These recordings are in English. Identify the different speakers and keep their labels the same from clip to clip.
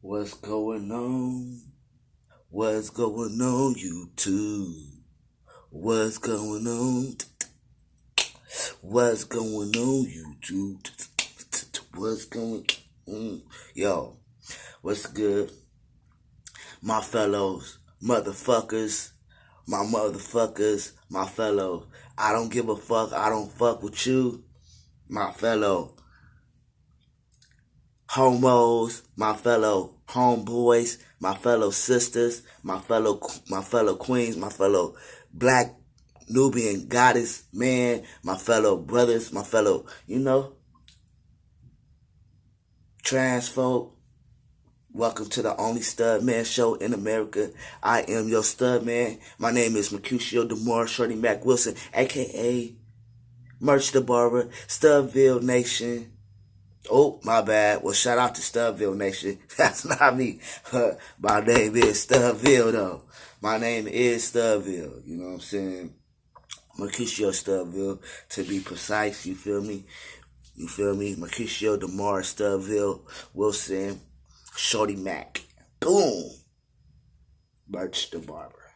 Speaker 1: What's going on? What's going on, YouTube? What's going on? What's going on, YouTube? What's going on? Yo, what's good? My fellows, motherfuckers, my fellow. I don't give a fuck. I don't fuck with you, my fellow homos, my fellow homeboys, my fellow sisters, my fellow queens, my fellow black Nubian goddess man, my fellow brothers, my fellow, trans folk. Welcome to the only stud man show in America. I am your stud man. My name is Mercutio Demore Shorty Mac Wilson, aka Merch the Barber, Studville Nation. Oh, my bad. Well, shout out to Studville Nation. That's not me. My name is Studville, though. My name is Studville. You know what I'm saying? Mercutio Studville, to be precise. You feel me? You feel me? Mercutio DeMar Studville Wilson, Shorty Mac. Boom. Birch the Barber.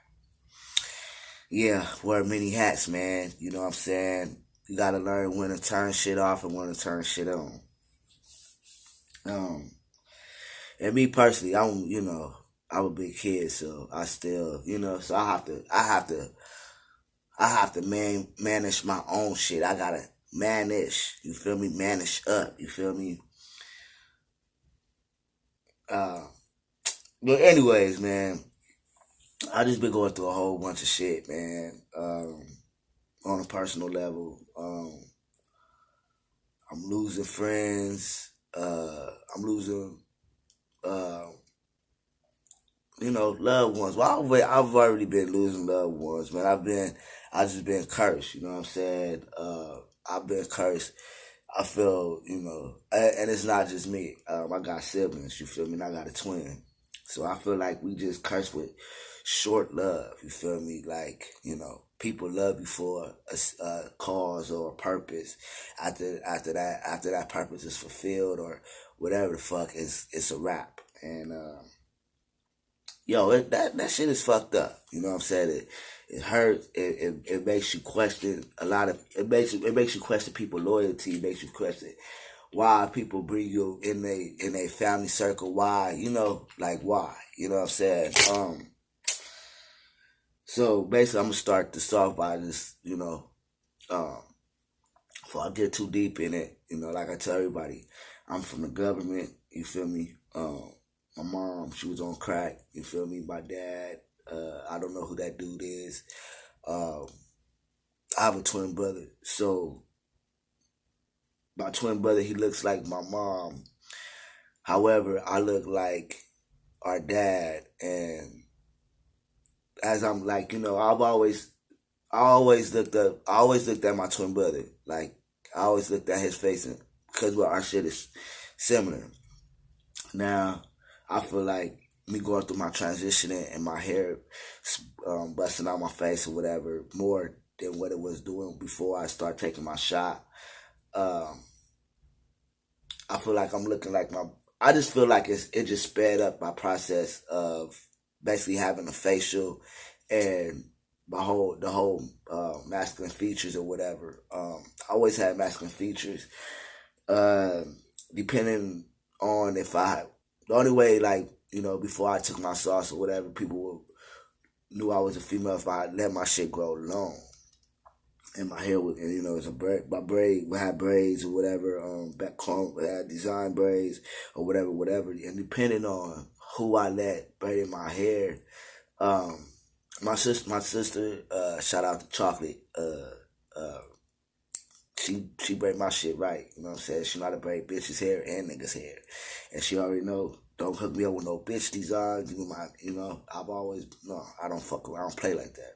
Speaker 1: Yeah, wear many hats, man. You know what I'm saying? You gotta learn when to turn shit off and when to turn shit on. Um, and me personally, I'm a big kid, so I still, so I have to manage my own shit. I gotta manage, you feel me? Manage up, you feel me? Uh, but anyways, man, I just been going through a whole bunch of shit, man. On a personal level, I'm losing friends. I'm losing, uh, loved ones. Well, I've already been losing loved ones, man. I just been cursed. You know what I'm saying? I've been cursed. I feel, and it's not just me. I got siblings. You feel me? And I got a twin, so I feel like we just cursed with short love. You feel me? Like, people love you for a cause or a purpose. After that purpose is fulfilled or whatever the fuck, it's a wrap. And yo, that shit is fucked up. You know what I'm saying? It hurts. It makes you question a lot of. It makes you question people's loyalty. It makes you question why people bring you in a family circle. Why, like why? You know what I'm saying? So basically, I'm gonna start this off by just, um, before I get too deep in it, like I tell everybody, I'm from the government. You feel me? My mom, she was on crack. You feel me? My dad, I don't know who that dude is. Um, I have a twin brother. So my twin brother, he looks like my mom. However, I look like our dad. And as I'm like, I always looked at my twin brother. Like, I always looked at his face, and because our shit is similar. Now, I feel like me going through my transitioning and my hair busting out my face or whatever more than what it was doing before I start taking my shot. Um, I feel like I'm looking like my. I just feel like it just sped up my process of basically having a facial and the whole masculine features or whatever. I always had masculine features. Uh, Depending on if I the only way, like, before I took my sauce or whatever, knew I was a female if I let my shit grow long. And my hair was, and it's a braid. My braid, we had braids or whatever. Back home, we had design braids or whatever. And depending on who I let braid in my hair, um, my sister, shout out to Chocolate. She braid my shit right. You know what I'm saying? She know how to braid bitches' hair and niggas' hair, and she already know. Don't hook me up with no bitch designs. I've always no. I don't fuck around. I don't play like that.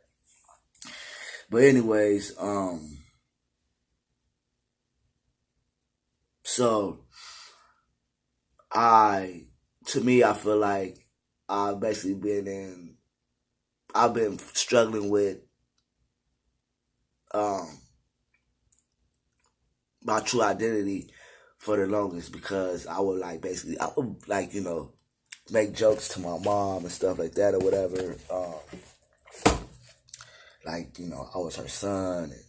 Speaker 1: But anyways, so I, to me, I feel like I've basically I've been struggling with um my true identity for the longest because I would like basically, I would like, make jokes to my mom and stuff like that or whatever. Like, I was her son and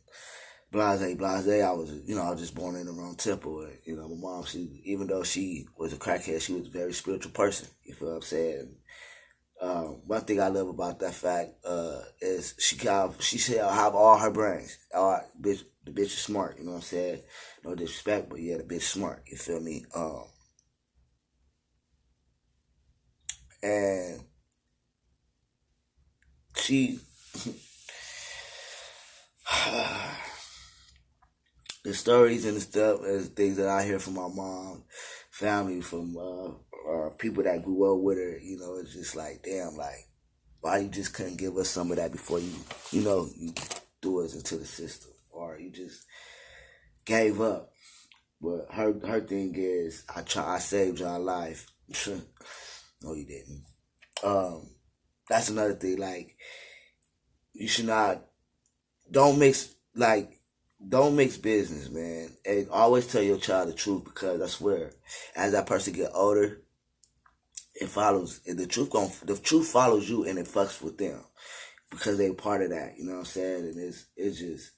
Speaker 1: blase. I was, I was just born in the wrong temple. And, my mom, even though she was a crackhead, she was a very spiritual person. You feel what I'm saying? One thing I love about that fact is she said have all her brains. The bitch is smart. You know what I'm saying? No disrespect, but yeah, the bitch smart. You feel me? And she the stories and the stuff and things that I hear from my mom, family, from people that grew up with her, it's just like, damn, like, why you just couldn't give us some of that before you threw us into the system, or you just gave up. But her thing is, I saved your life. No, you didn't. That's another thing. Like, you should not, don't mix, like, don't mix business, man. And always tell your child the truth, because I swear, as that person get older, it follows. The truth follows you, and it fucks with them because they part of that. You know what I'm saying? And it's just,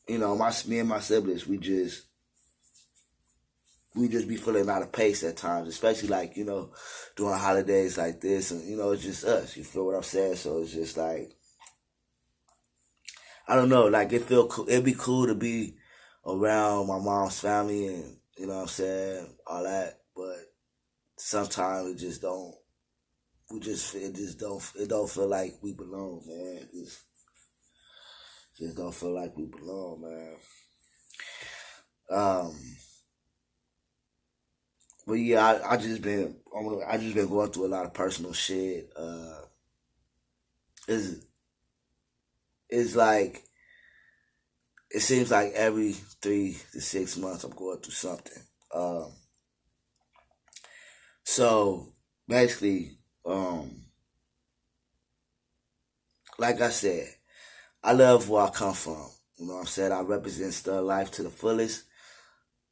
Speaker 1: me and my siblings, we just be feeling out of pace at times, especially like during holidays like this, and it's just us. You feel what I'm saying? So it's just like, I don't know, like it'd be cool to be around my mom's family and what I'm saying, all that, but sometimes it don't feel like we belong, man. It just don't feel like we belong, man. But yeah, I just been going through a lot of personal shit. It's it's like it seems like every 3 to 6 months I'm going through something. So basically, like I said, I love where I come from. You know what I'm saying? I represent Stud Life to the fullest.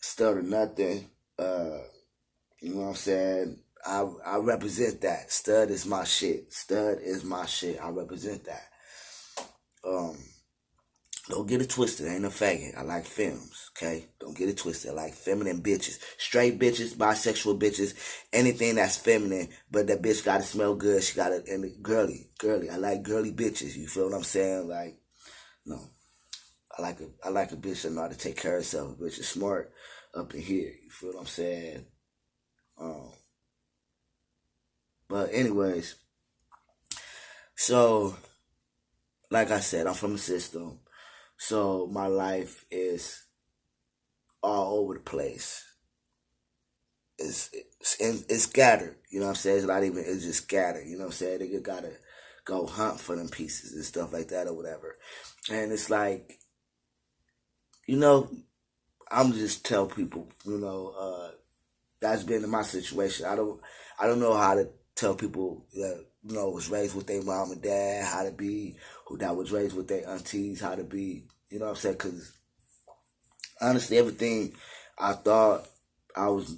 Speaker 1: Stud or nothing. You know what I'm saying? I represent that. Stud is my shit. Stud is my shit. I represent that. Um, Don't get it twisted. I ain't a faggot. I like films, okay? Don't get it twisted. I like feminine bitches. Straight bitches, bisexual bitches, anything that's feminine, but that bitch gotta smell good. She gotta, and girly. I like girly bitches. You feel what I'm saying? Like, no. I like a bitch that know how to take care of herself. A bitch is smart up in here. You feel what I'm saying? Um, but anyways, so, like I said, I'm from the system. So my life is all over the place. It's scattered. You know what I'm saying? It's not even. It's just scattered. You know what I'm saying? They gotta go hunt for them pieces and stuff like that or whatever. And it's like, you know, I'm just tell people, that's been in my situation. I don't know how to tell people that was raised with their mom and dad, how to be, who that was raised with their aunties, how to be. You know what I'm saying? Because honestly, everything I thought I was,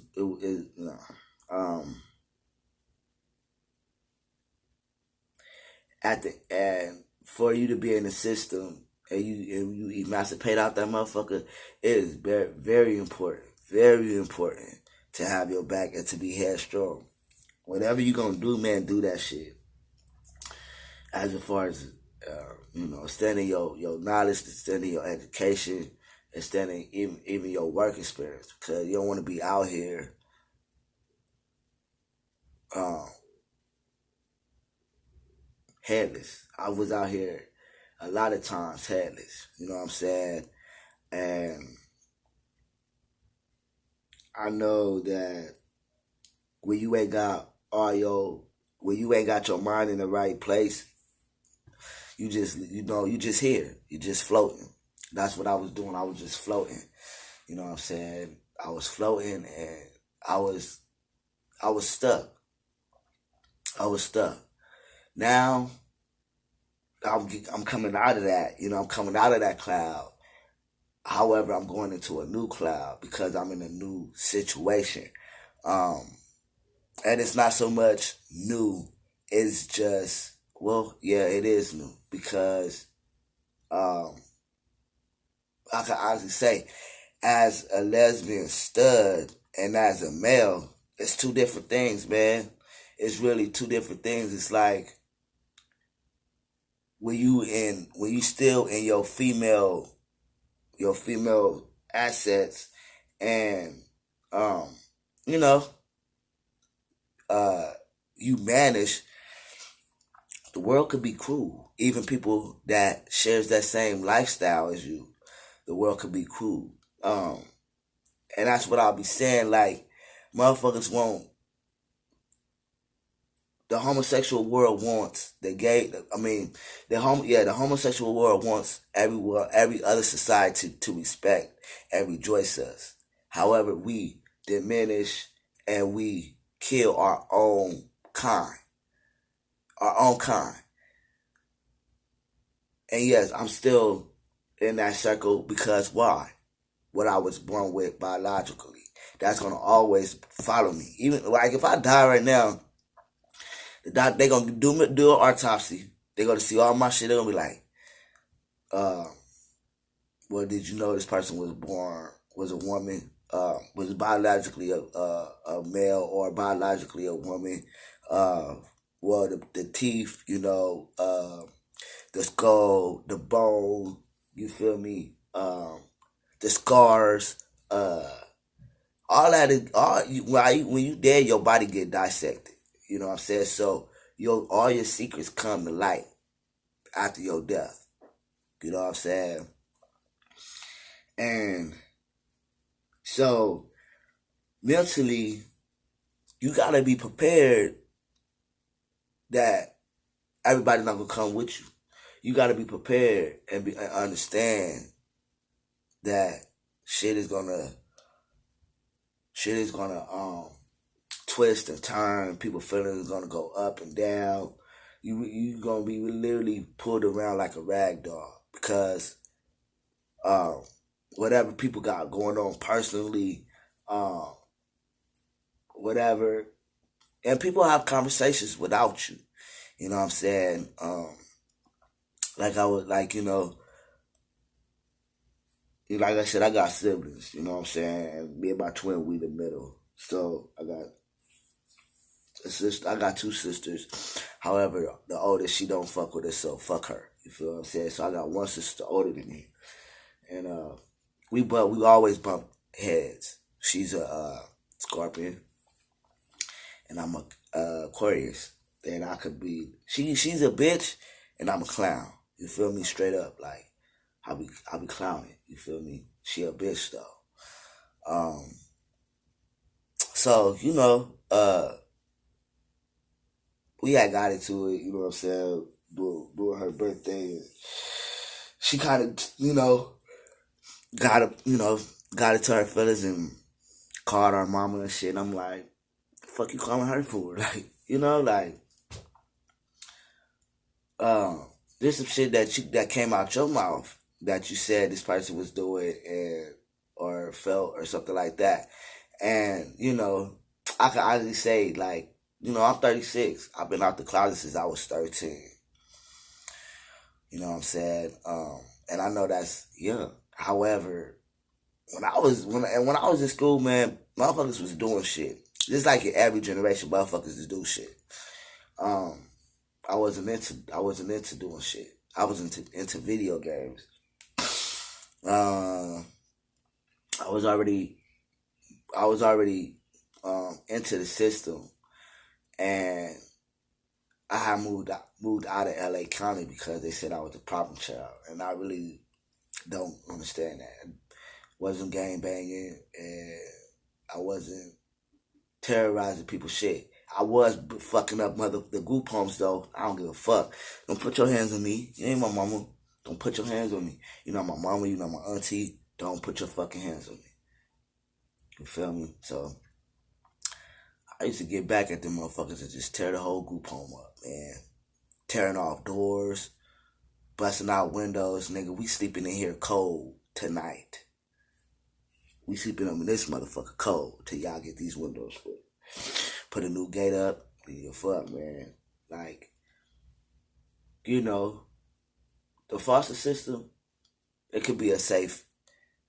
Speaker 1: at the and for you to be in the system and you emancipate out that motherfucker, it is very very important to have your back and to be headstrong. Whatever you gonna do, man, do that shit. As far as extending your knowledge, extending your education, extending even your work experience, because you don't want to be out here um, headless. I was out here a lot of times headless. You know what I'm saying? And I know that when you ain't got when you ain't got your mind in the right place, you just here. You just floating. That's what I was doing. I was just floating. You know what I'm saying? I was floating and I was I was stuck. I was stuck. Now I'm coming out of that. I'm coming out of that cloud. However, I'm going into a new cloud because I'm in a new situation. Um, And it's not so much new. It's just, well, yeah, it is new because um, I can honestly say, as a lesbian stud and as a male, it's two different things, man. It's really two different things. It's like when you still in your female assets, and um, you know, uh, you manage, the world could be cruel. Even people that shares that same lifestyle as you, the world could be cruel. Um, and that's what I'll be saying. Like, motherfuckers want the homosexual world wants the gay. I mean, the homosexual world wants every other society to respect and rejoice us. However, we diminish and we kill kind, our own kind. And yes, I'm still in that circle because why? What I was born with biologically. That's gonna always follow me. Even like if I die right now, they gonna do an autopsy. They gonna see all my shit. They gonna be like, uh, well, did you know this person was a woman? Was biologically a male or biologically a woman? Uh, well, the teeth, the skull, the bone. You feel me? The scars. All that is when you dead, your body get dissected. You know what I'm saying? So all your secrets come to light after your death. You know what I'm saying? And so mentally, you gotta be prepared that everybody's not gonna come with you. You gotta be prepared and understand that shit is gonna twist and turn. People feelings is gonna go up and down. You gonna be literally pulled around like a rag doll because um, whatever people got going on personally, um, whatever, and people have conversations without you. You know what I'm saying? Like I was like like I said, I got siblings. You know what I'm saying? And me and my twin, we the middle. So I got a sister. I got two sisters. However, the oldest, she don't fuck with us, so fuck her. You feel what I'm saying? So I got one sister older than me, and we always bump heads. She's a Scorpion, and I'm a Aquarius. And I could be she's a bitch, and I'm a clown. You feel me? Straight up, like I be clowning. You feel me? She a bitch though. Um, so we had got into it. You know what I'm saying? During her birthday, she kind of got got into her feelings and called our mama and shit. And I'm like, fuck you calling her for? Like, um, there's some shit that came out your mouth that you said this person was doing and or felt or something like that. And I can honestly say, like, I'm 36. I've been out the closet since I was 13. You know what I'm saying? And I know that's young. However, when I was in school, man, motherfuckers was doing shit. Just like in every generation, motherfuckers just do shit. Um, I wasn't into doing shit. I was into video games. Uh, I was already into the system, and I had moved out of LA County because they said I was a problem child, and I really don't understand that. I wasn't gang banging, and I wasn't terrorizing people's shit. I was fucking up the group homes though. I don't give a fuck. Don't put your hands on me. You ain't my mama. Don't put your hands on me. You're not my mama. You're not my auntie. Don't put your fucking hands on me. You feel me? So I used to get back at them motherfuckers and just tear the whole group home up, man. Tearing off doors, busting out windows, nigga. We sleeping in here cold tonight. We sleeping in this motherfucker cold till y'all get these windows put put a new gate up. You fuck, man. Like, you know, the foster system, it could be a safe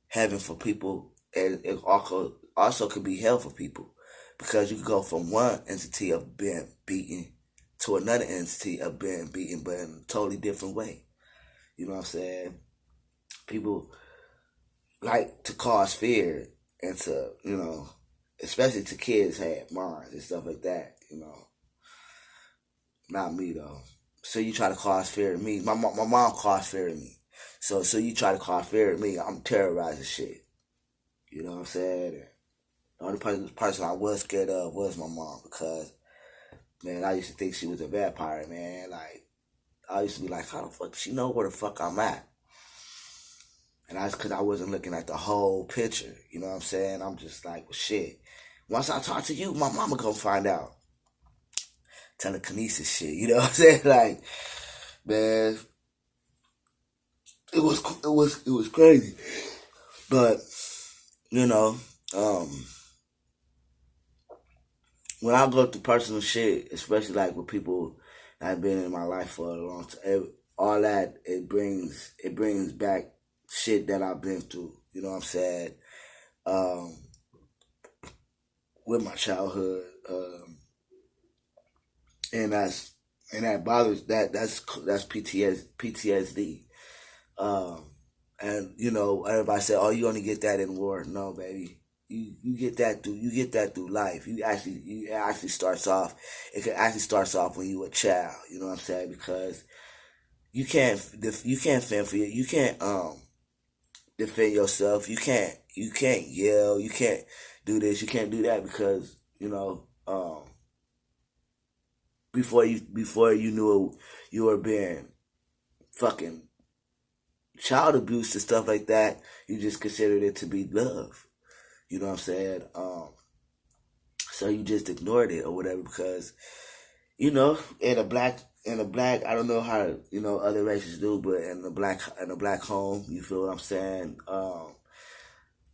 Speaker 1: haven for people, and it also could be hell for people, because you could go from one entity of being beaten to another entity of being beaten, but in a totally different way. You know what I'm saying? People like to cause fear and to, especially to kids have minds and stuff like that. Not me though. So you try to cause fear in me. My mom caused fear in me. So you try to cause fear in me. I'm terrorizing shit. You know what I'm saying? The only person I was scared of was my mom, because, man, I used to think she was a vampire, man. Like, I used to be like, how the fuck does she know where the fuck I'm at? And that's because I wasn't looking at the whole picture. You know what I'm saying? I'm just like, well, shit. Once I talk to you, my mama gonna find out. Telekinesis shit. You know what I'm saying? Like, man, it was crazy. But, you know, when I go through personal shit, especially like with people that have been in my life for a long time, all that, it brings back shit that I've been through. You know what I'm saying? Um, with my childhood, and that bothers that's PTSD. Um, and everybody say, "Oh, you only get that in war." No, baby. You get that through life. You actually starts off. It can actually starts off when you a child. You know what I'm saying? Because you can't fend for you can't defend yourself. You can't yell. You can't do this. You can't do that, because before you knew it, you were being fucking child abuse and stuff like that. You just considered it to be love. You know what I'm saying? So you just ignored it or whatever, because in a black, I don't know how other races do, but in a black home, you feel what I'm saying?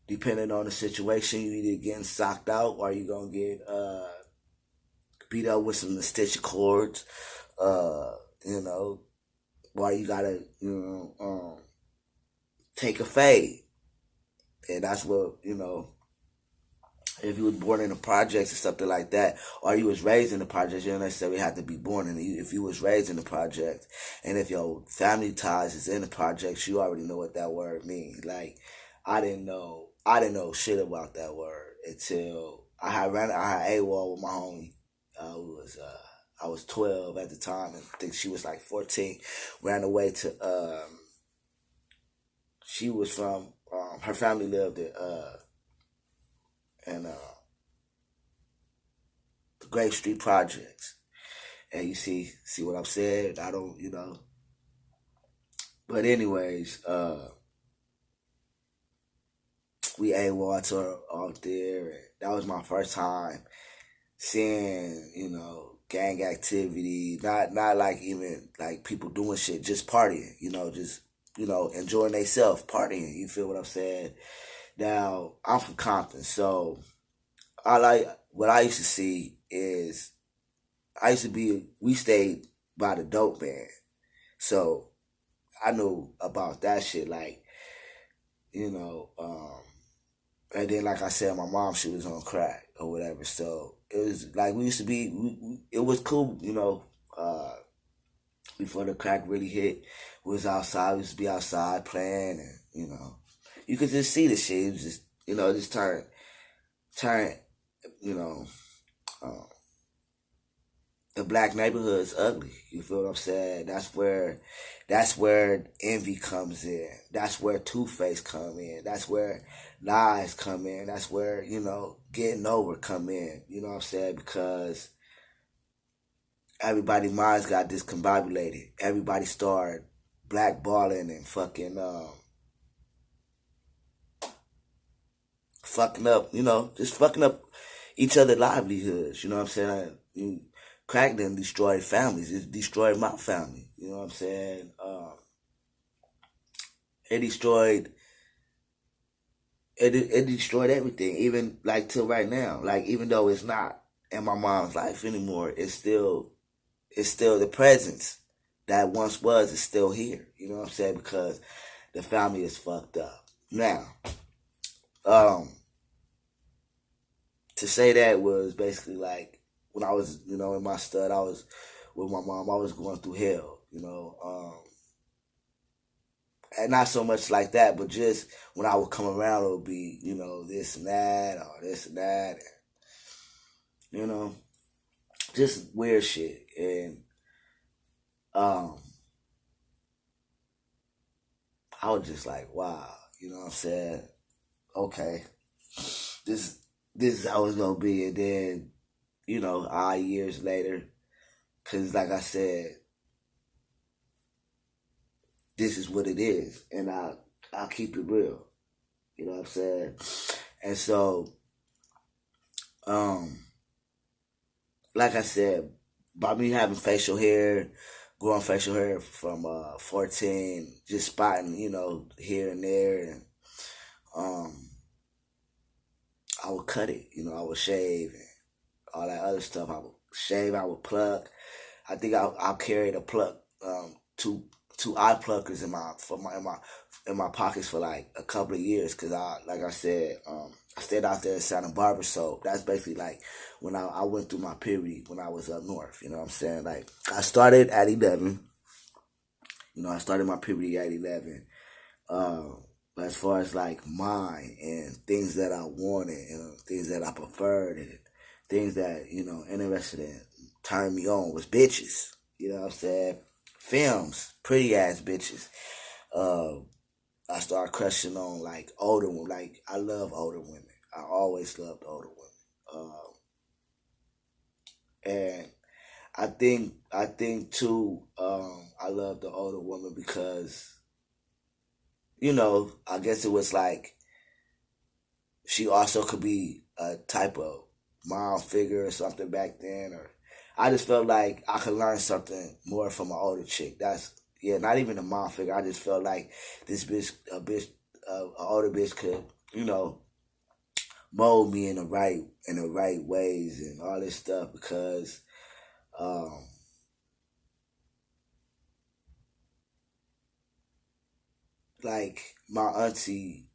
Speaker 1: Depending on the situation, you either getting socked out, or you gonna get beat up with some stitch cords. Uh, you know, or you gotta take a fade, and that's what if you was born in the projects or something like that, or you was raised in the projects, you don't necessarily have to be born in it. If you was raised in the projects, and if your family ties is in the projects, you already know what that word means. Like, I didn't know shit about that word until I had AWOL with my homie. I was 12 at the time, and I think she was like 14. Ran away to she was from her family lived in the Grape Street Projects. And you see what I'm saying? I don't, But anyways, we AWOL to her out there. And that was my first time seeing, gang activity. Not like even like people doing shit, just partying. Just enjoying themselves, partying. You feel what I'm saying? Now I'm from Compton, so what I used to see is we stayed by the dope man. So I knew about that shit, like, you know, um, and then like I said, my mom, she was on crack or whatever. So it was like we used to be, it was cool, before the crack really hit. We was outside, we used to be outside playing, and, you could just see the shit. It was just, just turn, you know, um, the black neighborhood is ugly. You feel what I'm saying? That's where envy comes in. That's where two face come in. That's where lies come in. That's where, getting over come in. You know what I'm saying? Because everybody's minds got discombobulated. Everybody started blackballing and fucking up, just fucking up each other's livelihoods. You know what I'm saying? Crack done destroyed families. It destroyed my family. You know what I'm saying? It destroyed it destroyed everything, even like till right now. Like, even though it's not in my mom's life anymore. It's still the presence that once was is still here. You know what I'm saying? Because the family is fucked up. Now, um, to say that was basically like when I was, in my stud, I was with my mom. I was going through hell, and not so much like that, but just when I would come around, it would be, this and that, or this and that, and, just weird shit. And um, I was just like, wow, you know what I'm saying? Okay, this this is how it's gonna be. And then, years later, because like I said, this is what it is, and I'll keep it real. You know what I'm saying? And so, um, like I said, by me having facial hair, growing facial hair from 14, just spotting, here and there, and um, I would cut it. I would shave and all that other stuff. I would shave. I would pluck. I think I'll carry the pluck, two eye pluckers in my pockets for like a couple of years, because like I said, I stayed out there in Santa Barbara, so that's basically like when I went through my period when I was up north. You know what I'm saying? Like I started at 11. I started my puberty at 11. Um, but as far as like mine and things that I wanted and things that I preferred and things that, interested in, turned me on was bitches. You know what I'm saying? Films, pretty ass bitches. Uh, I started crushing on like older women. Like I love older women. I always loved older women. And I think too, I love the older woman because, I guess it was like she also could be a type of mom figure or something back then, or I just felt like I could learn something more from an older chick. That's yeah, not even a mom figure. I just felt like this an older bitch could, you know, mold me in the right ways and all this stuff because, um, like my auntie,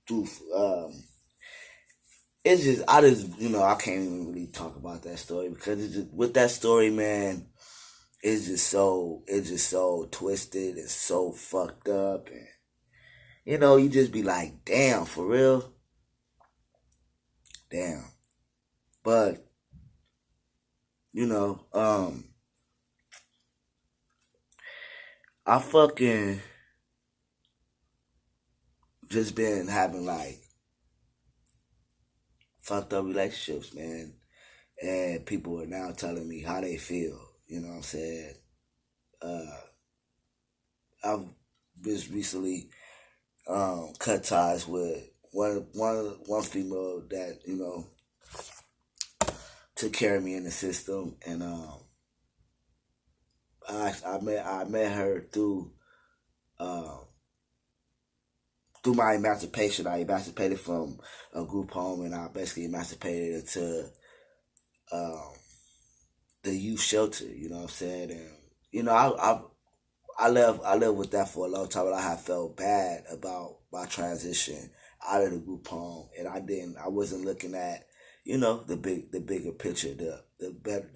Speaker 1: through it's just I can't even really talk about that story because it's just, with that story, man, it's just so twisted and so fucked up, and you just be like, damn, for real, damn. But you know, I fucking just been having like fucked up relationships, man, and people are now telling me how they feel. You know what I'm saying? Uh, I've just recently cut ties with one female that took care of me in the system, and I met her um, through my emancipation. I emancipated from a group home, and I basically emancipated into um, the youth shelter. You know what I'm saying? And I lived with that for a long time, and I have felt bad about my transition out of the group home, and I wasn't looking at the bigger picture, the better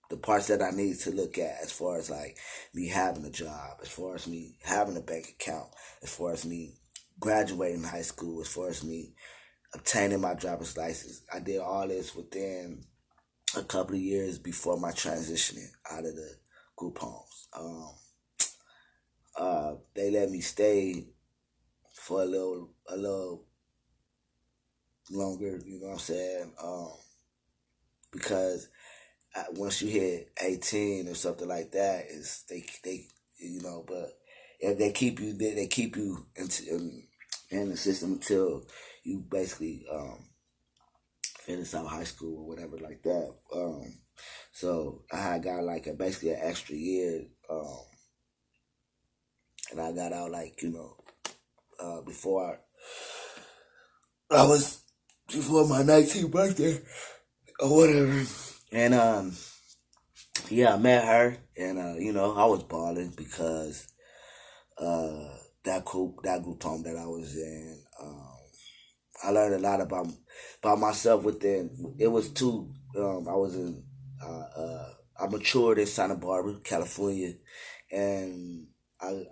Speaker 1: the parts that I need to look at as far as like me having a job, as far as me having a bank account, as far as me graduating high school, as far as me obtaining my driver's license. I did all this within a couple of years before my transitioning out of the group homes. They let me stay for a little longer. You know what I'm saying? Because once you hit 18 or something like that, is they but if they keep you in the system until you basically finish out high school or whatever like that. So I had got like basically an extra year, and I got out like before I was before my 19th birthday or whatever. And yeah, I met her, and I was balling because uh, that group home that I was in. I learned a lot about myself within. It was two. I was in. I matured in Santa Barbara, California, and I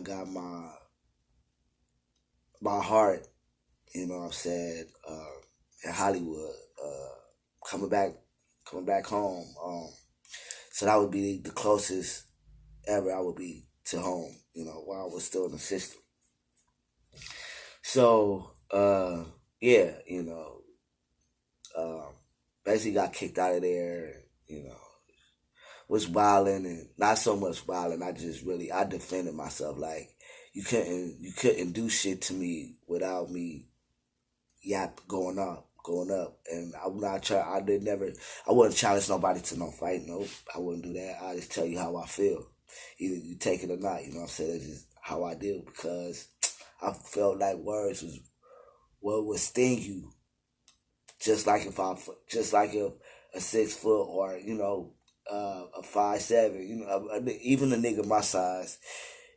Speaker 1: got my heart. You know what I'm saying? In Hollywood, coming back coming back home. So that would be the closest ever I would be to home. While I was still in the system. So yeah, um, basically got kicked out of there. Was wilding and not so much wilding. I defended myself. Like you couldn't do shit to me without me going up. And I'm not try. I wouldn't challenge nobody to no fight. Nope, I wouldn't do that. I just tell you how I feel. Either you take it or not. You know what I'm saying? That's just how I deal because I felt like words was what would sting you, just like if a 6 foot or a 5'7", even a nigga my size,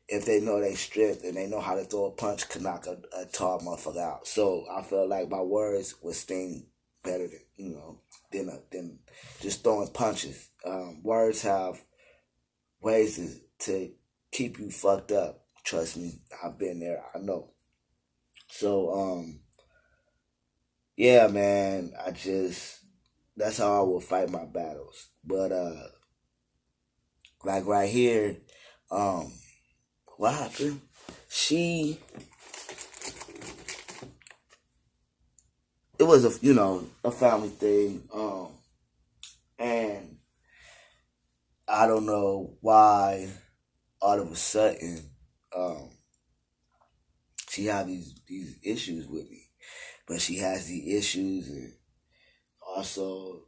Speaker 1: if they know they strength and they know how to throw a punch, could knock a tall motherfucker out. So I felt like my words would sting better than just throwing punches. Words have ways to keep you fucked up. Trust me, I've been there. I know. So yeah, man. That's how I will fight my battles. But like right here, um, what happened? She It was a family thing, and I don't know why all of a sudden um she had these issues with me, but she has the issues and also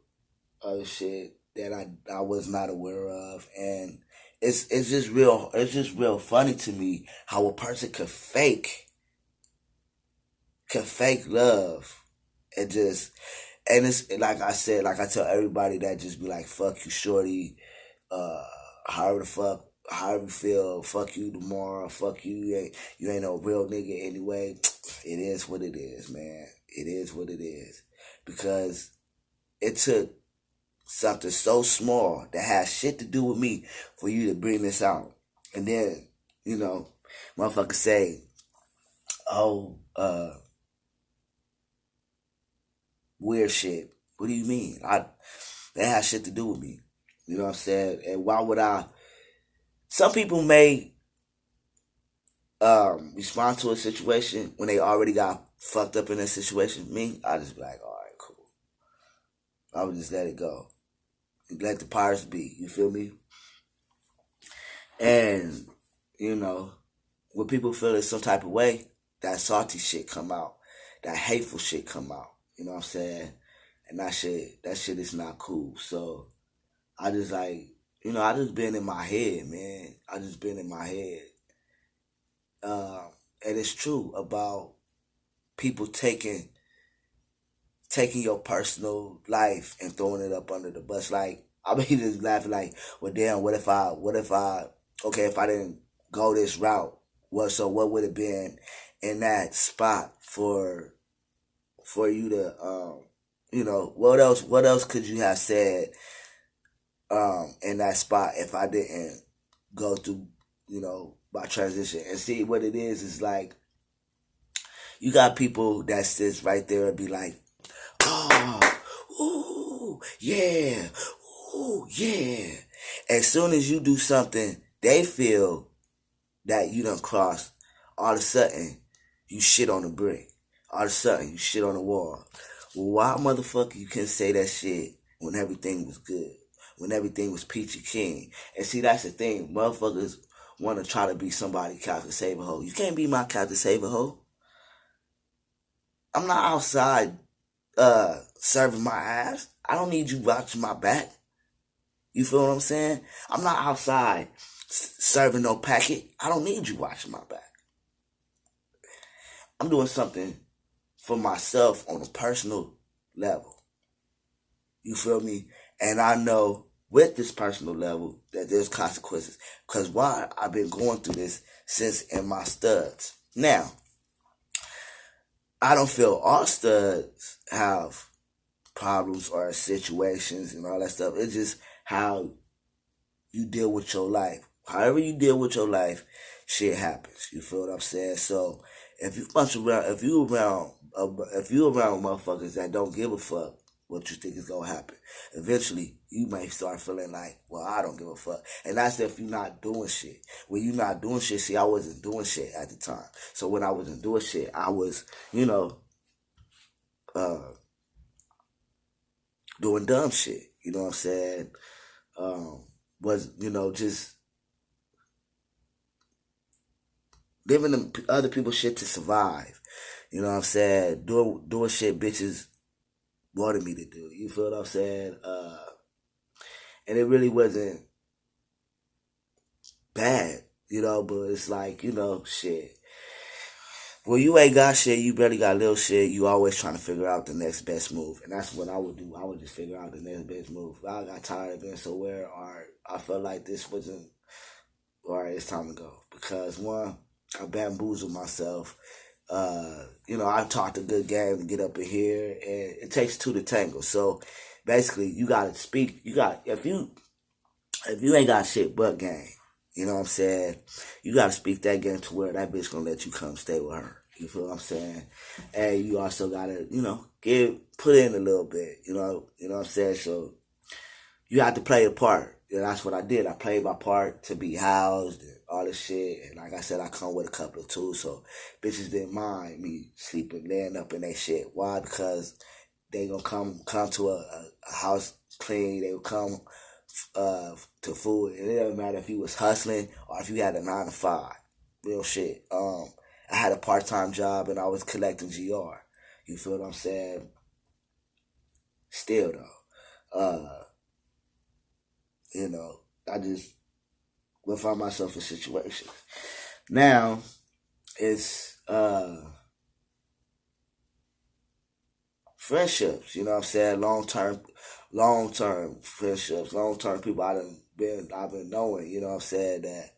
Speaker 1: other shit that I was not aware of, and it's just real funny to me how a person could fake love and just and it's like I said, like I tell everybody that just be like, fuck you, shorty, uh, however you feel, fuck you tomorrow, fuck you, you ain't no real nigga anyway. It is what it is, man. It is what it is. Because it took something so small that has shit to do with me for you to bring this out. And then, you know, motherfuckers say, oh, weird shit. What do you mean? That has shit to do with me. You know what I'm saying? And why would I? Some people may respond to a situation when they already got fucked up in that situation. Me, I just be like, all right, cool. I would just let it go. Let the pirates be. You feel me? And you know, when people feel some type of way, that salty shit come out, that hateful shit come out. You know what I'm saying? And that shit is not cool. So I just like, I just been in my head, man. I just been in my head. Um, and it's true about people taking your personal life and throwing it up under the bus. Like I mean, just laughing like, well, damn, okay, if I didn't go this route, what would have been in that spot for you to, what else could you have said, in that spot if I didn't go through, my transition. And see what it is like, you got people that sits right there and be like, oh, ooh, yeah, ooh, yeah. As soon as you do something, they feel that you done crossed. All of a sudden, you shit on the brick. All of a sudden, you shit on the wall. Well, why, motherfucker, you can say that shit when everything was good? When everything was peachy keen? And see, that's the thing. Motherfuckers want to try to be somebody Captain Save a Hoe. You can't be my Captain Save a Hoe. I'm not outside serving my ass. I don't need you watching my back. You feel what I'm saying? I'm not outside serving no packet. I don't need you watching my back. I'm doing something for myself on a personal level. You feel me? And I know with this personal level that there's consequences. Because why? I've been going through this since in my studs. Now, I don't feel all studs have problems or situations and all that stuff. It's just how you deal with your life. However you deal with your life, shit happens. You feel what I'm saying? So if you around motherfuckers that don't give a fuck what you think is gonna happen, eventually you may start feeling like, well, I don't give a fuck. And that's if you're not doing shit. When you're not doing shit, see, I wasn't doing shit at the time. So when I wasn't doing shit, I was, uh, doing dumb shit. You know what I'm saying? Was, just giving them other people shit to survive. You know what I'm saying? Doing shit bitches wanted me to do. You feel what I'm saying? And it really wasn't bad, but it's like, shit. When you ain't got shit, you barely got little shit, you always trying to figure out the next best move. And that's what I would do. I would just figure out the next best move. I got tired of being somewhere, or I felt like this wasn't, all right, it's time to go. Because one, I bamboozled myself. I talked a good game to get up in here, and it takes two to tango. So basically, you gotta speak. If you ain't got shit but game, you know what I'm saying? You gotta speak that game to where that bitch gonna let you come stay with her. You feel what I'm saying? And you also gotta, put in a little bit. You know what I'm saying? So you have to play a part. Yeah, that's what I did. I played my part to be housed and all this shit. And like I said, I come with a couple of tools, so bitches didn't mind me sleeping, laying up in that shit. Why? Because they gonna come to a house clean. They will come to food. And it doesn't matter if you was hustling or if you had a 9 to 5. Real shit. I had a part-time job and I was collecting GR. You feel what I'm saying? Still though. I just will find myself in situations. Now, it's friendships, you know what I'm saying? Long term friendships, long term people I've been knowing, you know what I'm saying, that,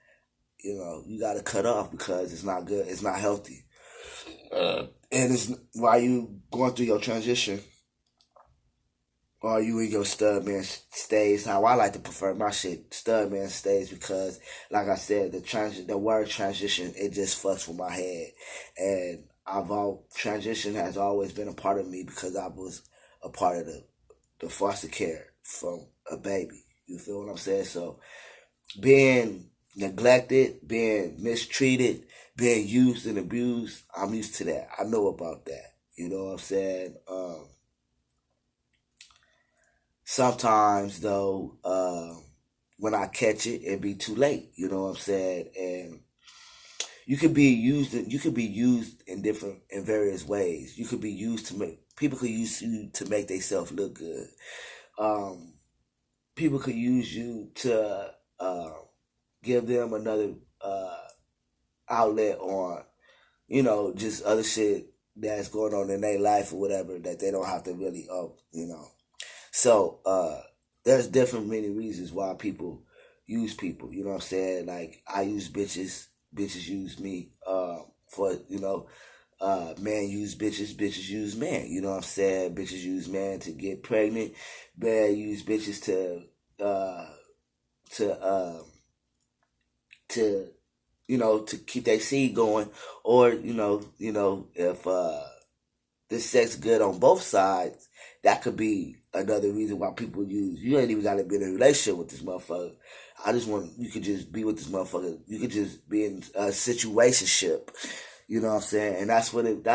Speaker 1: you gotta cut off because it's not good, it's not healthy. And it's while you going through your transition, or you in your stud man stage. How I like to prefer my shit, stud man stage, because like I said, the word transition, it just fucks with my head. And transition has always been a part of me because I was a part of the foster care from a baby. You feel what I'm saying? So being neglected, being mistreated, being used and abused, I'm used to that. I know about that. You know what I'm saying? Sometimes though, when I catch it, it be too late. You know what I'm saying? And you could be used in various ways. You could be used to make people could use you to make themselves look good. Um, People could use you to give them another outlet on, just other shit that's going on in their life or whatever that they don't have to really So there's different many reasons why people use people. You know what I'm saying? Like I use bitches use me. For man use bitches use man. You know what I'm saying? Bitches use man to get pregnant. Man use bitches uh to to to keep their seed going, or if the sex good on both sides, that could be another reason why people use. You ain't even got to be in a relationship with this motherfucker. You could just be with this motherfucker. You could just be in a situationship. You know what I'm saying? And that's what it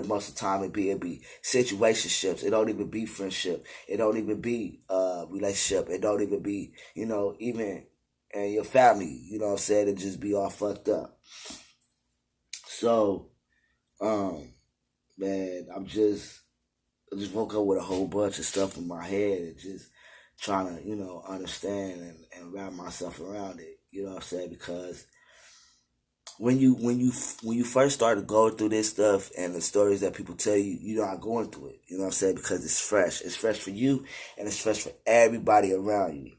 Speaker 1: most of the time it be situationships. It don't even be friendship. It don't even be relationship. It don't even be, even in your family, you know what I'm saying? It just be all fucked up. So, man, I just woke up with a whole bunch of stuff in my head and just trying to, understand and wrap myself around it. You know what I'm saying? Because when you first start to go through this stuff and the stories that people tell you, you're not going through it. You know what I'm saying? Because it's fresh. It's fresh for you, and it's fresh for everybody around you.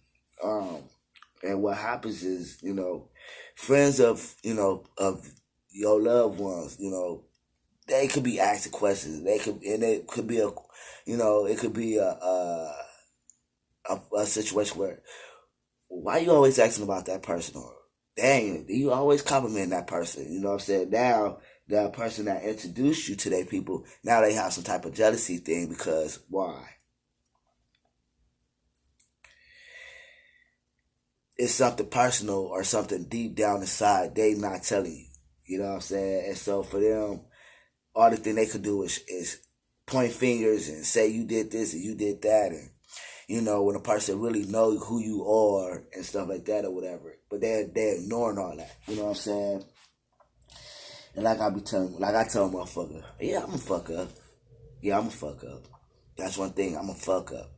Speaker 1: Um, and what happens is, friends of of your loved ones, they could be asking questions. It could be it could be a situation where, why you always asking about that person, or dang, you always compliment that person. You know what I'm saying? Now the person that introduced you to their people, now they have some type of jealousy thing because why? It's something personal or something deep down inside they not telling you. You know what I'm saying? And so for them, all the thing they could do is point fingers and say you did this and you did that, and when a person really knows who you are and stuff like that or whatever. But they're ignoring all that. You know what I'm saying? And like I tell motherfucker, yeah, I'm a fuck up. Yeah, I'm a fuck up. That's one thing, I'm a fuck up.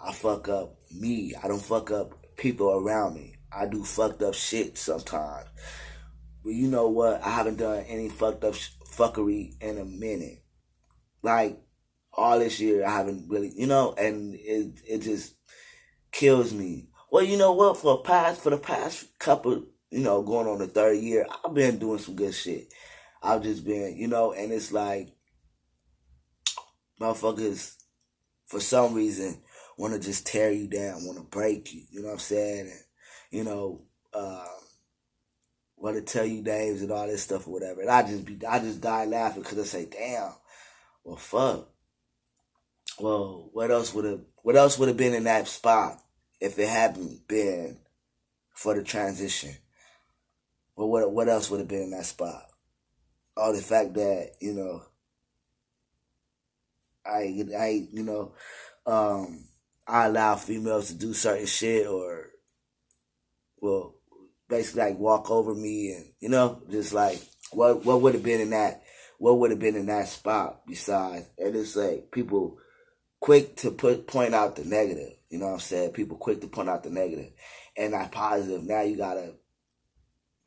Speaker 1: I fuck up me. I don't fuck up people around me. I do fucked up shit sometimes. But you know what? I haven't done any fucked up fuckery in a minute. Like, all this year, I haven't really, and it just kills me. Well, you know what? For the past couple, going on the third year, I've been doing some good shit. I've just been, and it's like motherfuckers for some reason want to just tear you down, want to break you. You know what I'm saying? And, you know, uh, want to tell you names and all this stuff or whatever. And I just die laughing because I say, damn, well, fuck. Well, what else would have been in that spot if it hadn't been for the transition? Well, what else would have been in that spot? Oh, the fact that um, I allow females to do certain shit, or well, basically like walk over me, and just like what would have been in that spot besides. And it's like people quick to point out the negative. You know what I'm saying? People quick to point out the negative and not positive. Now you gotta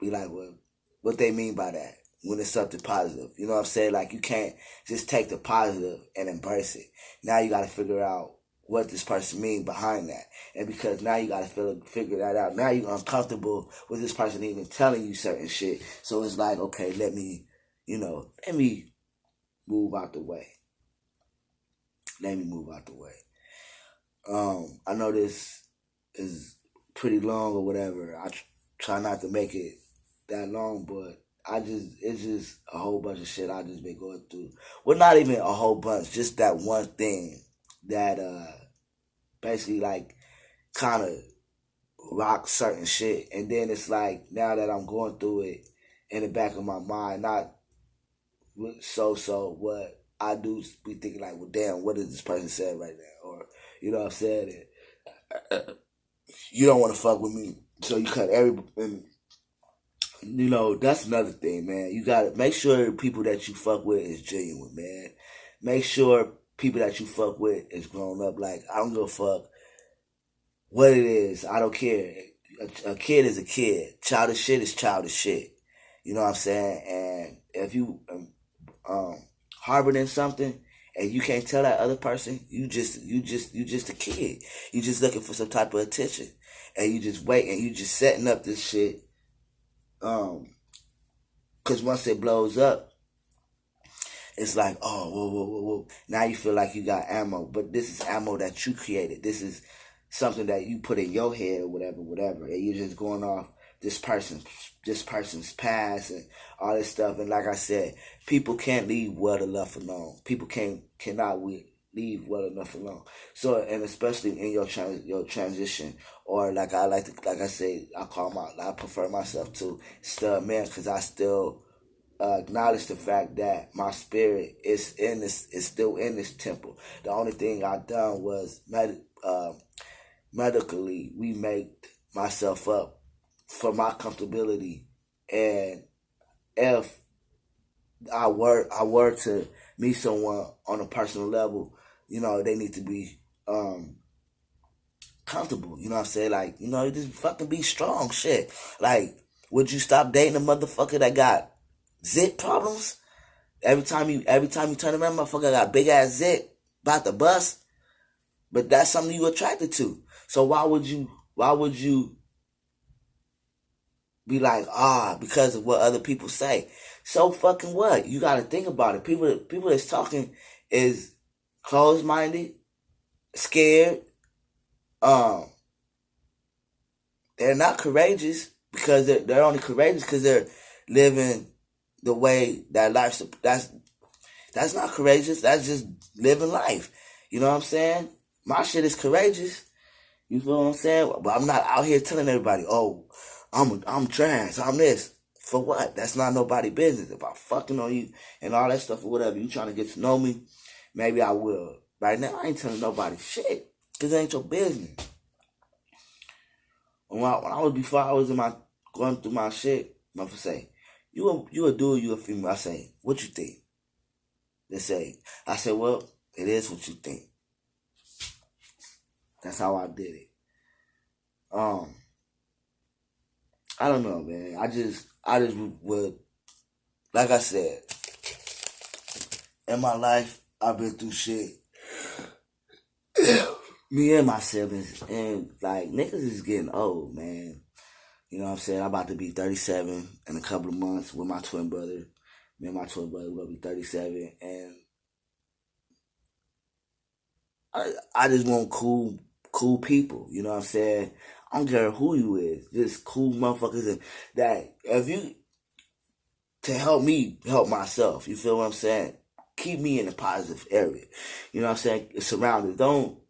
Speaker 1: be like, well, what they mean by that when it's something positive. You know what I'm saying? Like, you can't just take the positive and embrace it. Now you got to figure out what this person mean behind that. And because now you got to figure that out. Now you're uncomfortable with this person even telling you certain shit. So it's like, okay, let me move out the way. Let me move out the way. I know this is pretty long or whatever. I try not to make it that long, but it's just a whole bunch of shit I just been going through. Well, not even a whole bunch, just that one thing that basically like kind of rocks certain shit, and then it's like now that I'm going through it in the back of my mind, not so what I do be thinking like, well, damn, what is this person saying right now, or you know what I'm saying? You don't want to fuck with me, so you cut every. And, that's another thing, man. You gotta make sure people that you fuck with is genuine, man. Make sure people that you fuck with is grown up. Like, I don't give a fuck what it is. I don't care. A kid is a kid. Childish shit is childish shit. You know what I'm saying? And if you um, harboring something and you can't tell that other person, you just a kid. You just looking for some type of attention, and you just wait, and you just setting up this shit. Cause once it blows up, it's like, oh, whoa, whoa, whoa, whoa. Now you feel like you got ammo, but this is ammo that you created. This is something that you put in your head or whatever, whatever, and you're just going off this person's past and all this stuff. And like I said, people can't leave well enough alone. People cannot leave well enough alone. So, and especially in your transition, or like I say, I prefer myself to stud man, because I still acknowledge the fact that my spirit is still in this temple. The only thing I done was medically remake myself up for my comfortability. And if I were to meet someone on a personal level, they need to be comfortable. You know what I'm saying? Like, just fucking be strong. Shit. Like, Would you stop dating a motherfucker that got zit problems? Every time you turn around, motherfucker got big ass zit about to bust. But that's something you attracted to. So why would you be like, because of what other people say? So fucking what? You gotta think about it. People that's talking is closed minded, scared. They're not courageous because they're only courageous because they're living the way that life. That's not courageous. That's just living life. You know what I'm saying? My shit is courageous. You feel what I'm saying? But I'm not out here telling everybody, oh, I'm trans, I'm this. For what? That's not nobody business. If I'm fucking on you and all that stuff or whatever, you trying to get to know me, maybe I will. Right now, I ain't telling nobody shit because it ain't your business. Before I was going through my shit, motherfucker say, you a dude, you a female. I say, what you think? They say, I say, well, it is what you think. That's how I did it. I don't know, man. I just would, like I said, in my life, I've been through shit. Me and my siblings, and like niggas is getting old, man. You know what I'm saying? I'm about to be 37 in a couple of months with my twin brother. Me and my twin brother will be 37, and I just want cool people. You know what I'm saying? I don't care who you is, just cool motherfuckers that if you to help me help myself. You feel what I'm saying? Keep me in a positive area. You know what I'm saying? Surrounded. Don't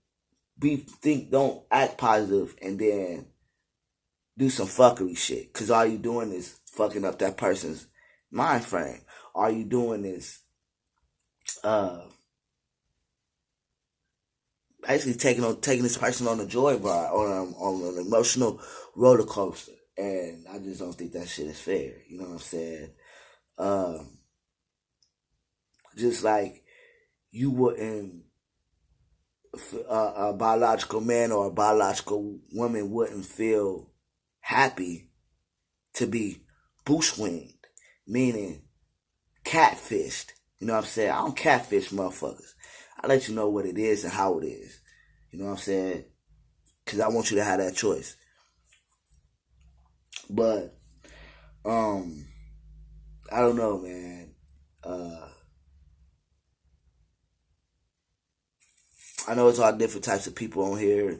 Speaker 1: act positive and then do some fuckery shit. Cause all you doing is fucking up that person's mind frame. All you doing is basically taking this person on a joy ride, on an emotional roller coaster. And I just don't think that shit is fair. You know what I'm saying? Just like you wouldn't, a biological man or a biological woman wouldn't feel happy to be bushwinged, meaning catfished. You know what I'm saying? I don't catfish motherfuckers. I let you know what it is and how it is. You know what I'm saying? Because I want you to have that choice. But, I don't know, man. I know it's all different types of people on here.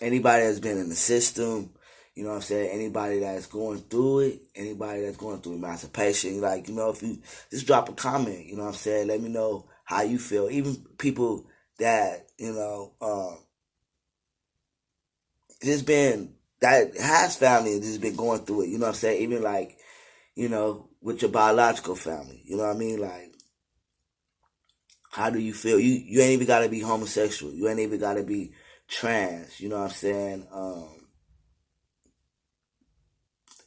Speaker 1: Anybody that's been in the system, you know what I'm saying? Anybody that's going through it, anybody that's going through emancipation, like, you know, if you just drop a comment, you know what I'm saying? Let me know how you feel. Even people that, you know, that has family and just been going through it, you know what I'm saying? Even like, you know, with your biological family, you know what I mean? Like, how do you feel? You ain't even gotta be homosexual. You ain't even gotta be trans, you know what I'm saying?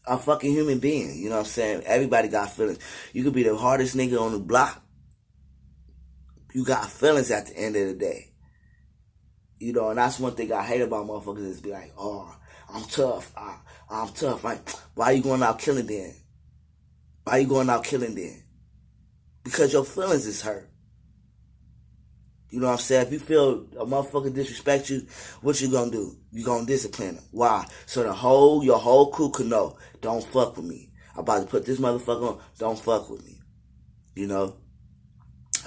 Speaker 1: A fucking human being, you know what I'm saying? Everybody got feelings. You could be the hardest nigga on the block. You got feelings at the end of the day. You know, and that's one thing I hate about motherfuckers is be like, oh, I'm tough. I'm tough. Why you going out killing then? Why you going out killing then? Because your feelings is hurt. You know what I'm saying? If you feel a motherfucker disrespect you, what you gonna do? You gonna discipline him. Why? So your whole crew can know, don't fuck with me. I'm about to put this motherfucker on, don't fuck with me. You know?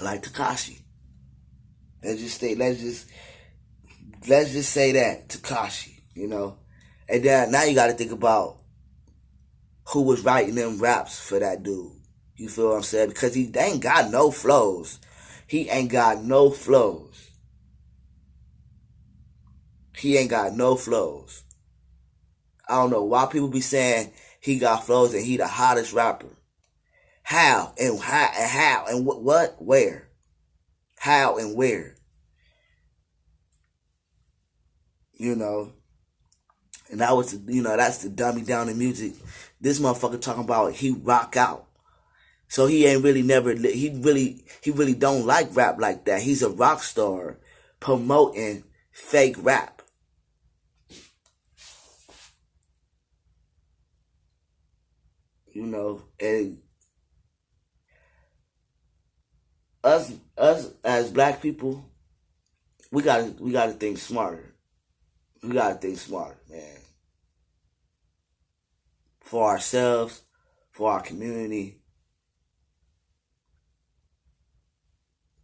Speaker 1: Like Tekashi. Let's just say that, Tekashi, you know? And then now you gotta think about who was writing them raps for that dude. You feel what I'm saying? Because they ain't got no flows. He ain't got no flows. He ain't got no flows. I don't know why people be saying he got flows and he the hottest rapper. How and what where? How and where? You know, and that's the dummy down in music. This motherfucker talking about he rock out. So he ain't really he really don't like rap like that. He's a rock star promoting fake rap. And us as black people, we gotta think smarter. We gotta think smarter, man, for ourselves, for our community,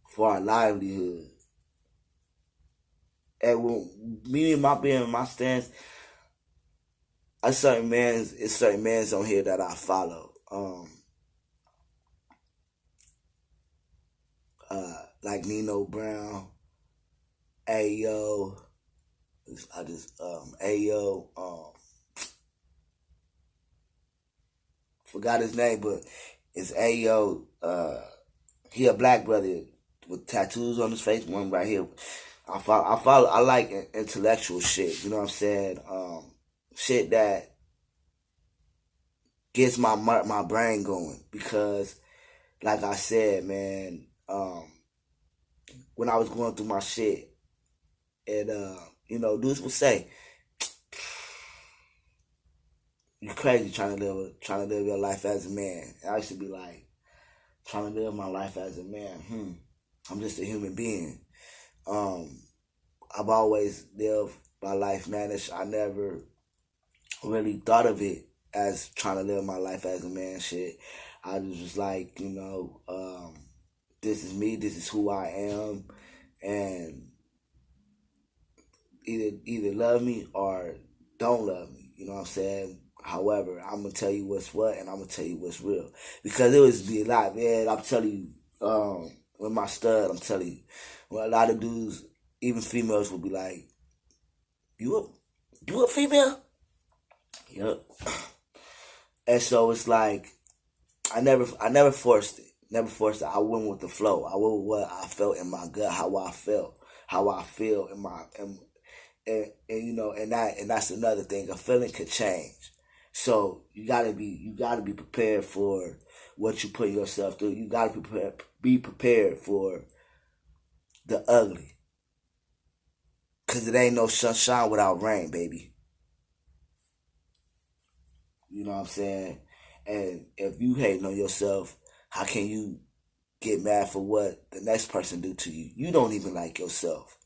Speaker 1: for our livelihood. And when me and my being in my stance, it's certain mans on here that I follow. Like Nino Brown, Ayo. I just Ayo. Forgot his name, but it's Ayo. He a black brother with tattoos on his face. One right here. I like intellectual shit. You know what I'm saying? Shit that gets my brain going because, like I said, man, when I was going through my shit, and dudes would say, "You crazy trying to live your life as a man." And I used to be like, trying to live my life as a man. I'm just a human being. Um, I've always lived my life managed. I never really thought of it as trying to live my life as a man. Shit, I was like, this is me. This is who I am, and either love me or don't love me. You know what I'm saying? However, I'm gonna tell you what's what, and I'm gonna tell you what's real because it was be a lot, man. I'm telling you, with my stud, I'm telling you, well, a lot of dudes, even females, will be like, "You a female?" Yep. And so it's like I never forced it. Never forced it. I went with the flow. I went with what I felt in my gut, how I feel in my and that's another thing. A feeling could change. So you gotta be prepared for what you put yourself through. You gotta be prepared for the ugly. Cause it ain't no sunshine without rain, baby. You know what I'm saying? And if you hating on yourself, how can you get mad for what the next person do to you? You don't even like yourself.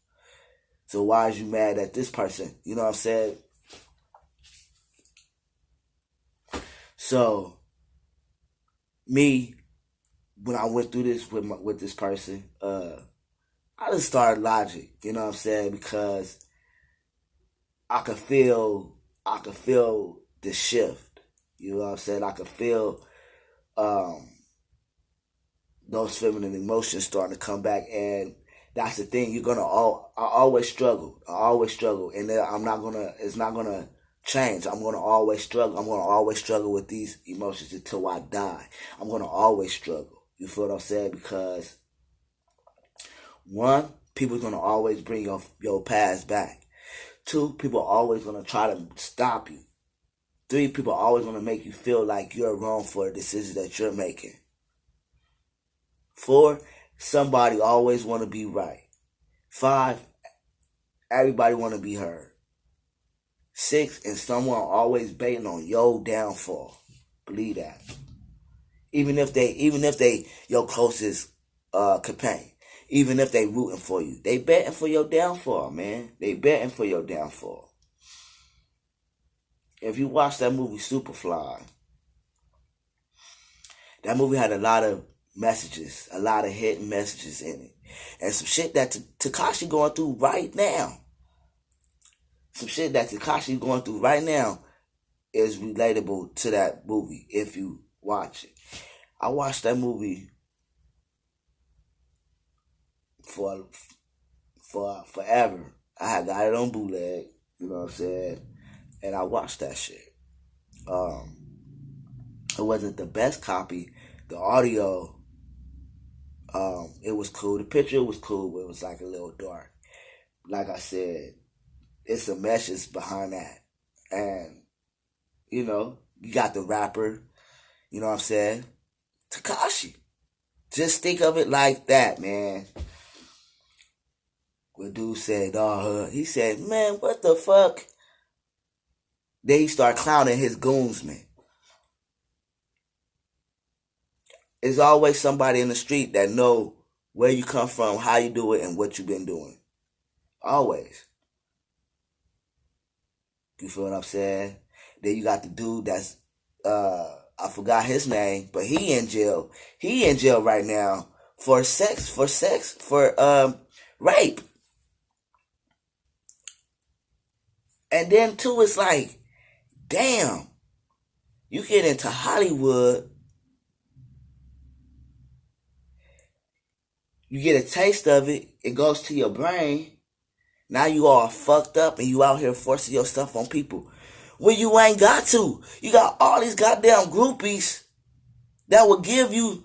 Speaker 1: So why is you mad at this person? You know what I'm saying? So me, when I went through this with this person, I just started logic. You know what I'm saying? Because I could feel I could feel the shift. You know what I'm saying? I could feel um, those feminine emotions starting to come back, and that's the thing. You're gonna I always struggle. I always struggle, and then I'm not gonna. It's not gonna change. I'm gonna always struggle. I'm gonna always struggle with these emotions until I die. I'm gonna always struggle. You feel what I'm saying? Because one, people's gonna always bring your past back. Two, people are always gonna try to stop you. Three, people are always gonna make you feel like you're wrong for a decision that you're making. Four, somebody always want to be right. Five, everybody want to be heard. Six, and someone always baiting on your downfall. Believe that. Even if they your closest companion, even if they rooting for you, they betting for your downfall, man. They betting for your downfall. If you watch that movie Superfly, that movie had a lot of messages, a lot of hidden messages in it, and some shit that Takashi going through right now. Some shit that Takashi going through right now is relatable to that movie if you watch it. I watched that movie for forever. I had got it on bootleg, you know what I'm saying, and I watched that shit. Um, it wasn't the best copy. The audio, it was cool. The picture was cool, but it was like a little dark. Like I said, it's a message behind that, and you got the rapper. You know what I'm saying? Takashi. Just think of it like that, man. When dude said, he said, man, what the fuck? Then he started clowning his goons, man. There's always somebody in the street that know where you come from, how you do it, and what you've been doing. Always. You feel what I'm saying? Then you got the dude that's I forgot his name, but he in jail. He in jail right now for rape. And then too, it's like, damn, you get into Hollywood, you get a taste of it, it goes to your brain. Now you all fucked up and you out here forcing your stuff on people when you ain't got to. You got all these goddamn groupies that will give you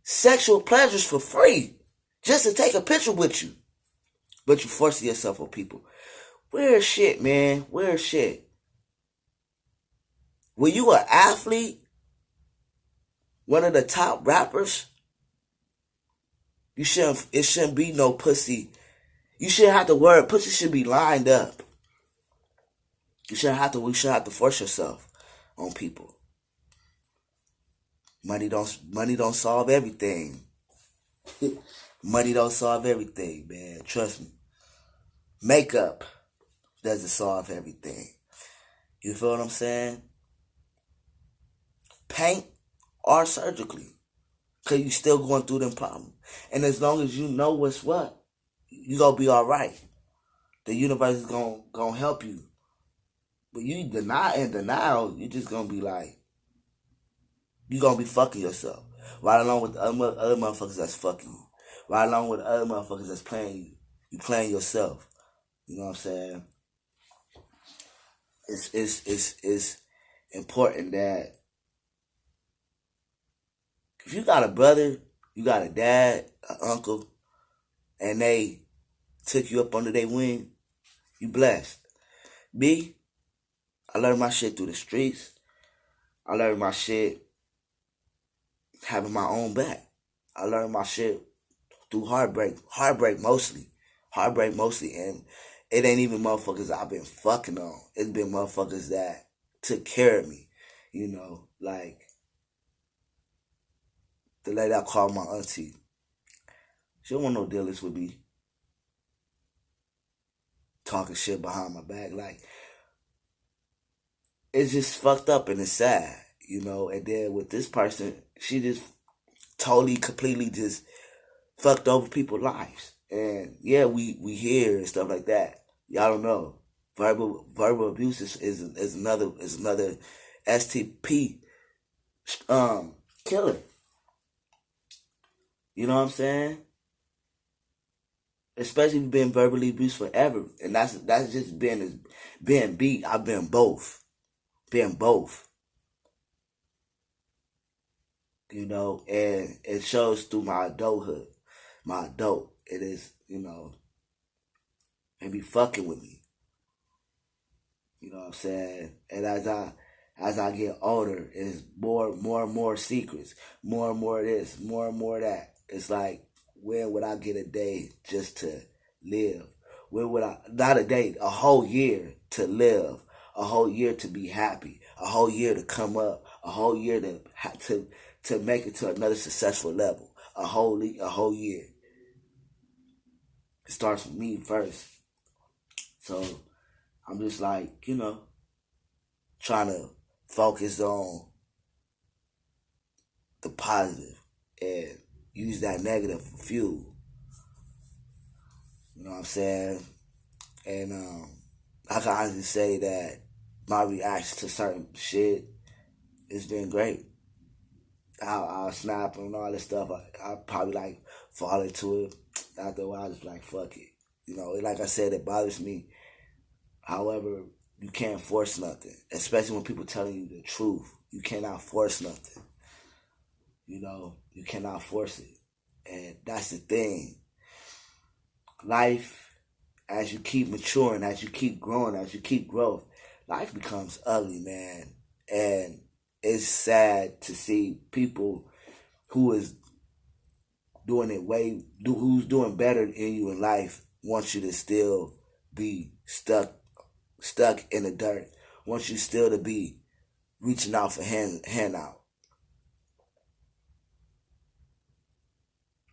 Speaker 1: sexual pleasures for free just to take a picture with you. But you forcing yourself on people. Weird shit, man. Weird shit. When you an athlete, one of the top rappers, it shouldn't be no pussy. You shouldn't have to worry. Pussy should be lined up. You shouldn't have to force yourself on people. Money don't solve everything. Money don't solve everything, man. Trust me. Makeup doesn't solve everything. You feel what I'm saying? Paint or surgically. Cause you still going through them problems. And as long as you know what's what, you gonna be alright. The universe is gonna help you. But you denial, you just gonna be like, you gonna be fucking yourself. Right along with the other motherfuckers that's fucking you. Right along with the other motherfuckers that's playing you. You playing yourself. You know what I'm saying? It's important that if you got a brother, you got a dad, an uncle, and they took you up under their wing, you blessed. Me, I learned my shit through the streets. I learned my shit having my own back. I learned my shit through heartbreak. Heartbreak mostly. And it ain't even motherfuckers I've been fucking on. It's been motherfuckers that took care of me. You know, like the lady I called my auntie. She don't want no dealings with me. Talking shit behind my back. Like, it's just fucked up and it's sad, you know. And then with this person, she just totally, completely just fucked over people's lives. And yeah, we hear and stuff like that. Y'all don't know. Verbal abuse is another STP killer. You know what I'm saying? Especially if you've been verbally abused forever. And that's just being beat. I've been both. Been both. You know, and it shows through my adulthood. My adult. It is, you know, and be fucking with me. You know what I'm saying? And as I get older, it's more and more secrets. More and more this, more and more that. It's like, when would I get a day just to live? When would I, not a day, a whole year to live, a whole year to be happy, a whole year to come up, a whole year to make it to another successful level, a whole year. It starts with me first. So I'm just like, you know, trying to focus on the positive and use that negative for fuel. You know what I'm saying? And I can honestly say that my reaction to certain shit has been great. I'll snap and all this stuff. I'll probably like fall into it. After a while, I just like, fuck it. You know, like I said, it bothers me. However, you can't force nothing, especially when people telling you the truth. You cannot force nothing. You know, you cannot force it. And that's the thing. Life, as you keep maturing, as you keep growing, as you keep growth, life becomes ugly, man. And it's sad to see people who is doing it who's doing better than you in life wants you to still be stuck in the dirt. Wants you still to be reaching out for handout.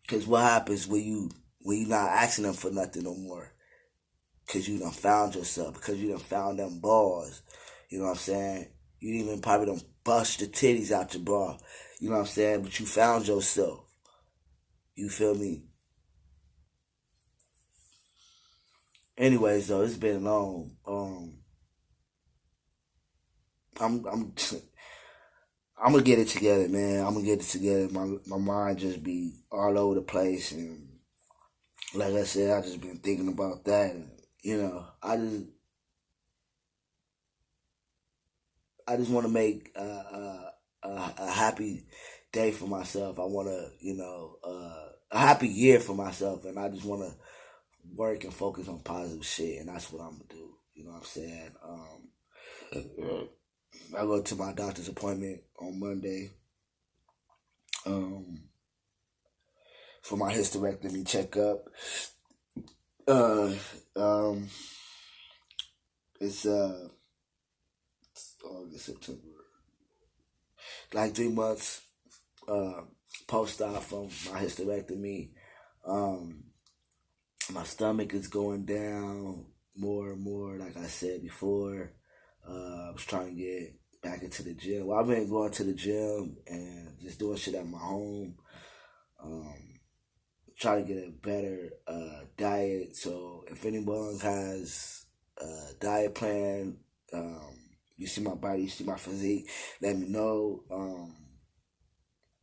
Speaker 1: Cause what happens when you not asking them for nothing no more? Cause you done found yourself. Because you done found them balls. You know what I'm saying? You even probably done bust the titties out your bra. You know what I'm saying? But you found yourself. You feel me? Anyways, though, it's been long. I'm I'm gonna get it together, man. I'm gonna get it together. My mind just be all over the place, and like I said, I just been thinking about that. And, I just want to make a happy day for myself. I want to, a happy year for myself, and I just want to work and focus on positive shit, and that's what I'm gonna do. You know what I'm saying? I go to my doctor's appointment on Monday um, for my hysterectomy checkup. Uh, um, it's August, September, like 3 months uh, post-op from my hysterectomy. Um, my stomach is going down more and more, like I said before. I was trying to get back into the gym. Well, I've been going to the gym and just doing shit at my home. Um, Trying to get a better diet. So if anyone has a diet plan, you see my body, you see my physique, let me know.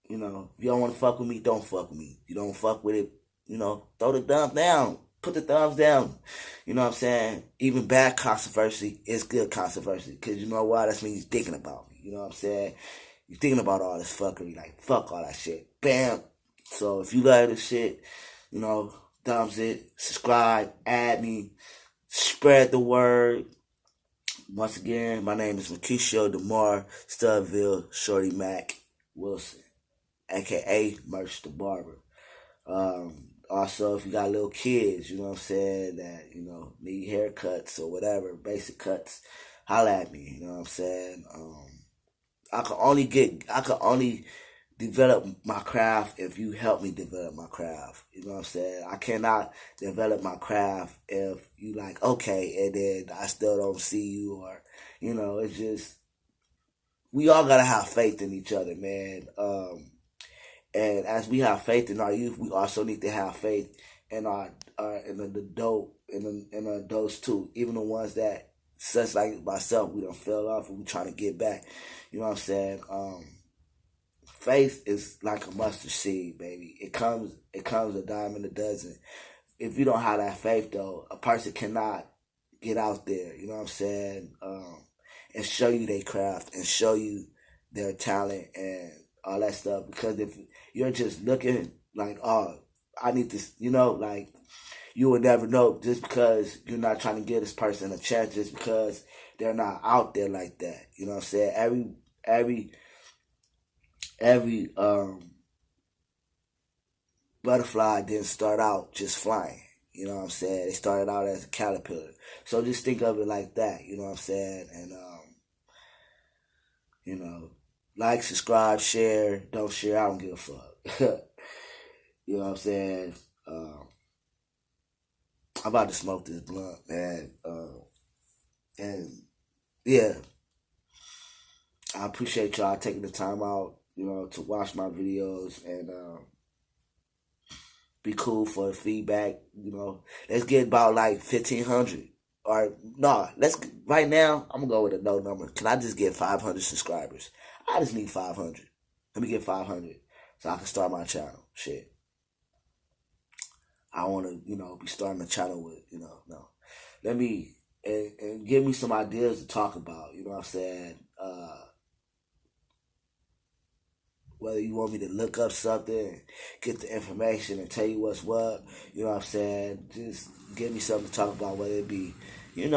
Speaker 1: If you don't want to fuck with me, don't fuck with me. You don't fuck with it, throw the thumbs down. Put the thumbs down. You know what I'm saying? Even bad controversy is good controversy. Because you know why? That's when you're thinking about me. You know what I'm saying? You're thinking about all this fuckery. Like, fuck all that shit. Bam. So if you love this shit, thumbs it, subscribe, add me, spread the word. Once again, my name is Makisho DeMar Studville Shorty Mac Wilson, aka Merch the Barber. Also, if you got little kids, you know what I'm saying, that, need haircuts or whatever, basic cuts, holla at me, you know what I'm saying? I could only develop my craft if you help me develop my craft. You know what I'm saying? I cannot develop my craft if you like, okay, and then I still don't see you, or, it's just, we all gotta have faith in each other, man. And as we have faith in our youth, we also need to have faith in in the adults too. Even the ones that, such like myself, we don't fell off and we trying to get back. You know what I'm saying? Faith is like a mustard seed, baby. It comes a dime in a dozen. If you don't have that faith, though, a person cannot get out there. You know what I'm saying? And show you their craft and show you their talent and all that stuff. Because if you're just looking like, oh, I need this, like, you will never know, just because you're not trying to give this person a chance, just because they're not out there like that. You know what I'm saying? Every butterfly didn't start out just flying. You know what I'm saying? They started out as a caterpillar. So just think of it like that. You know what I'm saying? And like, subscribe, share. Don't share. I don't give a fuck. You know what I'm saying? I'm about to smoke this blunt, man. And yeah, I appreciate y'all taking the time out, to watch my videos and be cool for the feedback. Let's get about like 1,500. Or no, right now I'm gonna go with a no number. Can I just get 500 subscribers? I just need 500. Let me get 500 so I can start my channel. Shit. I want to, be starting a channel with, no. Let me, and give me some ideas to talk about, you know what I'm saying? Whether you want me to look up something and get the information and tell you what's what, you know what I'm saying? Just give me something to talk about, whether it be, even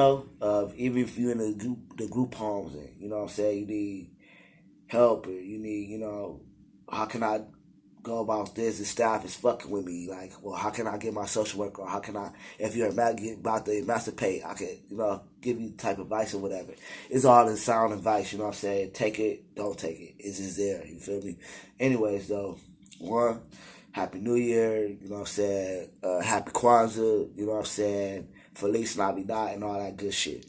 Speaker 1: if you're in the group homes and, you know what I'm saying, you need help or you need, how can I go about this? The staff is fucking with me. Like, well, how can I get my social worker? Or how can I, if you're about to emancipate, I can, give you type of advice or whatever. It's all in sound advice, you know what I'm saying? Take it, don't take it. It's just there, you feel me? Anyways, though, one, Happy New Year, you know what I'm saying? Happy Kwanzaa, you know what I'm saying? Feliz Navidad and all that good shit.